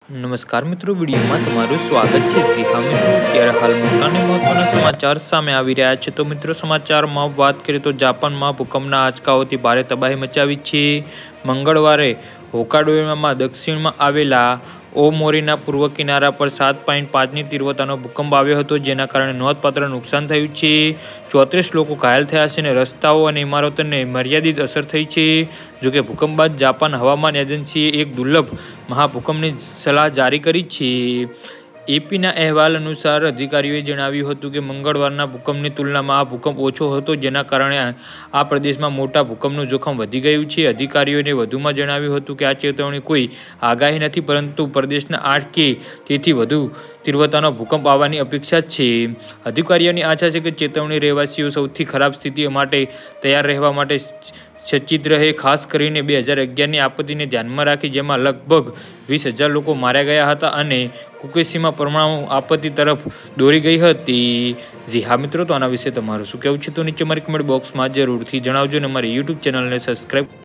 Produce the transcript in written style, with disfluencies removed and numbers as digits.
નમસ્કાર મિત્રો, વિડીયોમાં તમારું સ્વાગત છે. જી હા મિત્રો, અત્યારે હાલ મોટા અને મહત્વના સમાચાર સામે આવી રહ્યા છે. તો મિત્રો, સમાચારમાં વાત કરીએ તો જાપાનમાં ભૂકંપના આંચકાઓથી ભારે તબાહી મચાવી છે. મંગળવારે હોકાઇડોમાં દક્ષિણમાં આવેલા ઓમોરીના પૂર્વ કિનારા પર 7.5ની તીવ્રતાનો ભૂકંપ આવ્યો હતો, જેના કારણે નોંધપાત્ર નુકસાન થયું છે. 34 લોકો ઘાયલ થયા છે અને રસ્તાઓ અને ઇમારતોને મર્યાદિત અસર થઈ છે. જોકે ભૂકંપ બાદ જાપાન હવામાન એજન્સીએ એક દુર્લભ મહાભૂકંપની સલાહ જારી કરી છે. એપીના અહેવાલ અનુસાર અધિકારીઓએ જણાવ્યું હતું કે મંગળવારના ભૂકંપની તુલનામાં આ ભૂકંપ ઓછો હતો, જેના કારણે આ પ્રદેશમાં મોટા ભૂકંપનું જોખમ વધી ગયું છે. અધિકારીઓએ વધુમાં જણાવ્યું હતું કે આ ચેતવણી કોઈ આગાહી નથી, પરંતુ પ્રદેશના 8 કે તેથી વધુ તીવ્રતાનો ભૂકંપ આવવાની અપેક્ષા છે. અધિકારીઓની આશા છે કે ચેતવણી રહેવાસીઓ સૌથી ખરાબ સ્થિતિ માટે તૈયાર રહેવા માટે સચેત રહે, ખાસ કરીને 2011ની આપત્તિને ધ્યાનમાં રાખી, જેમાં લગભગ 20,000 લોકો માર્યા ગયા હતા અને ફુકુશીમા પરમાણુ આપત્તિ તરફ દોરી ગઈ હતી. જી હા મિત્રો, તો આના વિશે તમારું શું કહેવું છે? તો નીચે મારી કમેન્ટ બોક્સમાં જરૂરથી જણાવજો અને અમારી YouTube ચેનલને સબસ્ક્રાઈબ